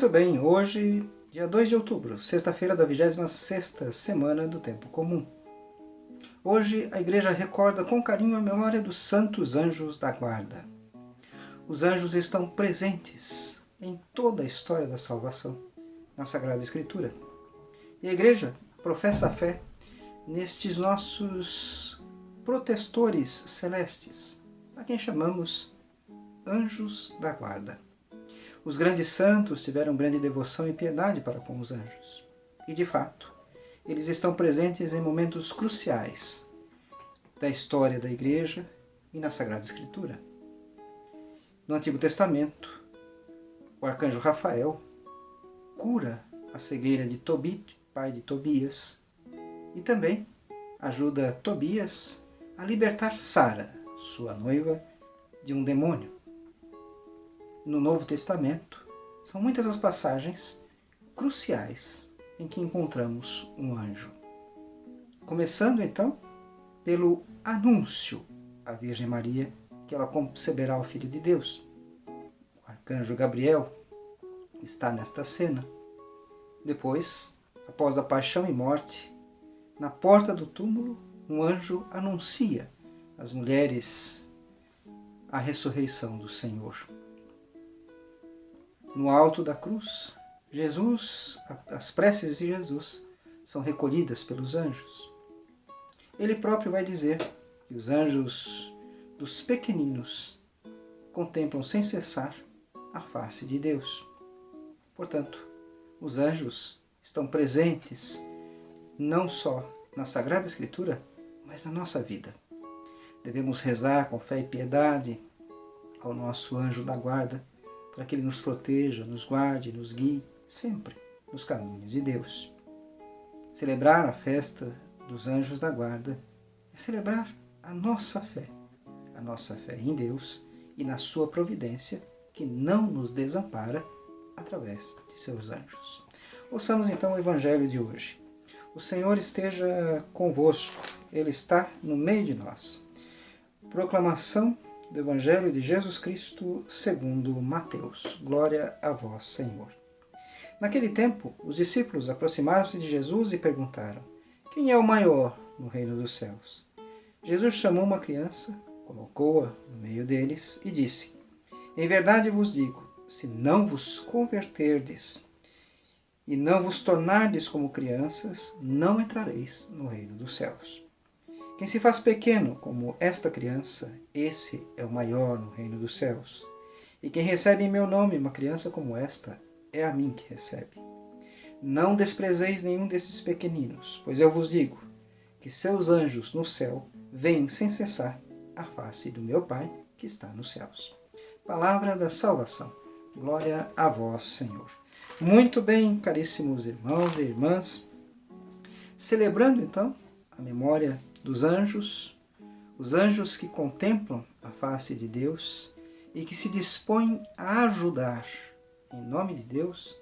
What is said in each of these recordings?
Muito bem, hoje, dia 2 de outubro, sexta-feira da 26ª semana do Tempo Comum. Hoje a Igreja recorda com carinho a memória dos santos anjos da guarda. Os anjos estão presentes em toda a história da salvação, na Sagrada Escritura. E a Igreja professa a fé nestes nossos protetores celestes, a quem chamamos anjos da guarda. Os grandes santos tiveram grande devoção e piedade para com os anjos. E, de fato, eles estão presentes em momentos cruciais da história da Igreja e na Sagrada Escritura. No Antigo Testamento, o arcanjo Rafael cura a cegueira de Tobit, pai de Tobias, e também ajuda Tobias a libertar Sara, sua noiva, de um demônio. No Novo Testamento, são muitas as passagens cruciais em que encontramos um anjo. Começando então pelo anúncio à Virgem Maria que ela conceberá o Filho de Deus. O arcanjo Gabriel está nesta cena. Depois, após a paixão e morte, na porta do túmulo, um anjo anuncia às mulheres a ressurreição do Senhor. No alto da cruz, as preces de Jesus são recolhidas pelos anjos. Ele próprio vai dizer que os anjos dos pequeninos contemplam sem cessar a face de Deus. Portanto, os anjos estão presentes não só na Sagrada Escritura, mas na nossa vida. Devemos rezar com fé e piedade ao nosso anjo da guarda, para que ele nos proteja, nos guarde, nos guie sempre nos caminhos de Deus. Celebrar a festa dos anjos da guarda é celebrar a nossa fé em Deus e na sua providência, que não nos desampara através de seus anjos. Ouçamos então o Evangelho de hoje. O Senhor esteja convosco, Ele está no meio de nós. Proclamação do Evangelho de Jesus Cristo segundo Mateus. Glória a vós, Senhor. Naquele tempo, os discípulos aproximaram-se de Jesus e perguntaram: quem é o maior no reino dos céus? Jesus chamou uma criança, colocou-a no meio deles e disse: em verdade vos digo, se não vos converterdes e não vos tornardes como crianças, não entrareis no reino dos céus. Quem se faz pequeno como esta criança, esse é o maior no reino dos céus. E quem recebe em meu nome uma criança como esta, é a mim que recebe. Não desprezeis nenhum desses pequeninos, pois eu vos digo que seus anjos no céu veem sem cessar a face do meu Pai que está nos céus. Palavra da salvação. Glória a vós, Senhor. Muito bem, caríssimos irmãos e irmãs, celebrando então a memória dos anjos, os anjos que contemplam a face de Deus e que se dispõem a ajudar, em nome de Deus,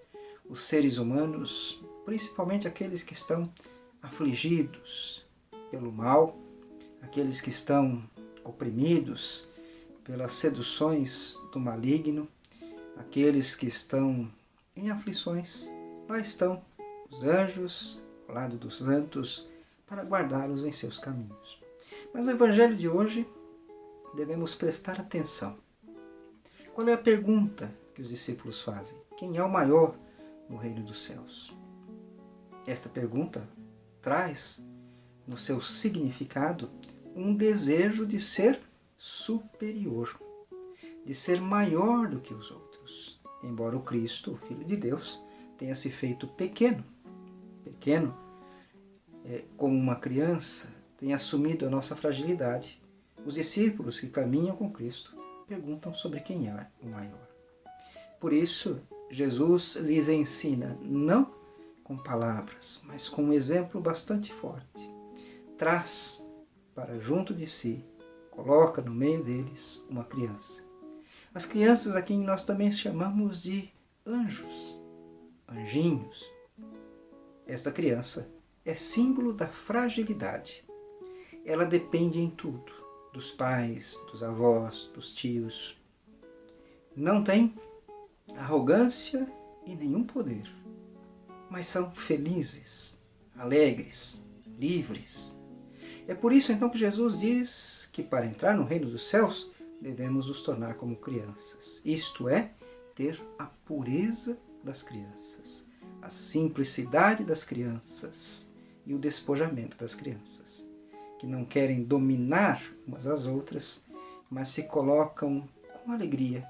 os seres humanos, principalmente aqueles que estão afligidos pelo mal, aqueles que estão oprimidos pelas seduções do maligno, aqueles que estão em aflições. Lá estão os anjos, ao lado dos santos, para guardá-los em seus caminhos. Mas no Evangelho de hoje, devemos prestar atenção. Qual é a pergunta que os discípulos fazem? Quem é o maior no reino dos céus? Esta pergunta traz, no seu significado, um desejo de ser superior, de ser maior do que os outros. Embora o Cristo, o Filho de Deus, tenha se feito pequeno, como uma criança, tem assumido a nossa fragilidade. Os discípulos que caminham com Cristo perguntam sobre quem é o maior. Por isso, Jesus lhes ensina, não com palavras, mas com um exemplo bastante forte. Traz para junto de si, coloca no meio deles uma criança. As crianças a quem nós também chamamos de anjos, anjinhos. Esta criança é símbolo da fragilidade. Ela depende em tudo, dos pais, dos avós, dos tios. Não tem arrogância e nenhum poder, mas são felizes, alegres, livres. É por isso então que Jesus diz que para entrar no reino dos céus devemos nos tornar como crianças. Isto é, ter a pureza das crianças, a simplicidade das crianças e o despojamento das crianças, que não querem dominar umas às outras, mas se colocam com alegria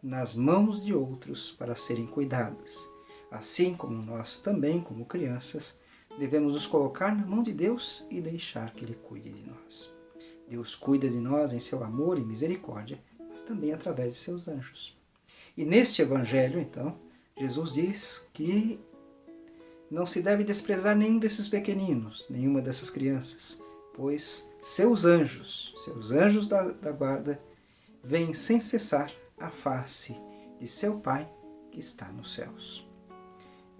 nas mãos de outros para serem cuidadas. Assim como nós também, como crianças, devemos nos colocar na mão de Deus e deixar que Ele cuide de nós. Deus cuida de nós em seu amor e misericórdia, mas também através de seus anjos. E neste Evangelho, então, Jesus diz que não se deve desprezar nenhum desses pequeninos, nenhuma dessas crianças, pois seus anjos da guarda, veem sem cessar a face de seu Pai que está nos céus.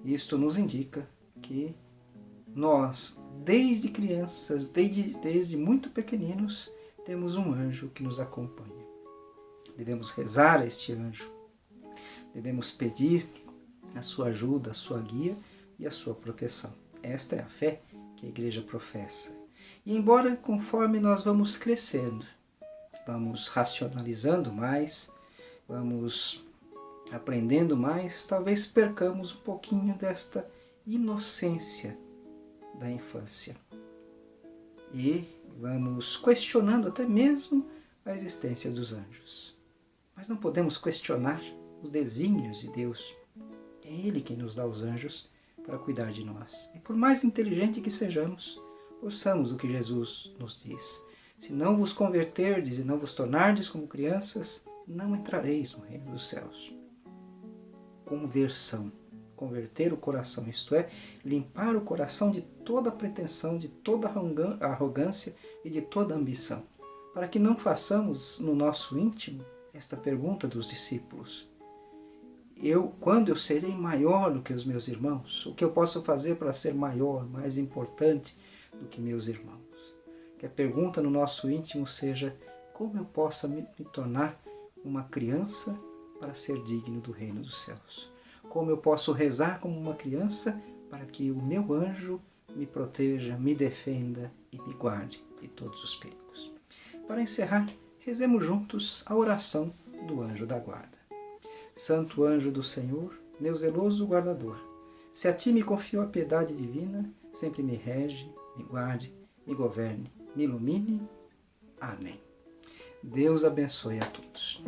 Isto nos indica que nós, desde crianças, desde muito pequeninos, temos um anjo que nos acompanha. Devemos rezar a este anjo, devemos pedir a sua ajuda, a sua guia e a sua proteção. Esta é a fé que a Igreja professa. E embora conforme nós vamos crescendo, vamos racionalizando mais, vamos aprendendo mais, talvez percamos um pouquinho desta inocência da infância. E vamos questionando até mesmo a existência dos anjos. Mas não podemos questionar os desígnios de Deus. É Ele quem nos dá os anjos para cuidar de nós. E por mais inteligente que sejamos, ouçamos o que Jesus nos diz. Se não vos converterdes e não vos tornardes como crianças, não entrareis no reino dos céus. Conversão. Converter o coração, isto é, limpar o coração de toda pretensão, de toda arrogância e de toda ambição, para que não façamos no nosso íntimo esta pergunta dos discípulos: quando eu serei maior do que os meus irmãos? O que eu posso fazer para ser maior, mais importante do que meus irmãos? Que a pergunta no nosso íntimo seja: como eu posso me tornar uma criança para ser digno do reino dos céus? Como eu posso rezar como uma criança para que o meu anjo me proteja, me defenda e me guarde de todos os perigos? Para encerrar, rezemos juntos a oração do anjo da guarda. Santo anjo do Senhor, meu zeloso guardador, se a ti me confio a piedade divina, sempre me rege, me guarde, me governe, me ilumine. Amém. Deus abençoe a todos.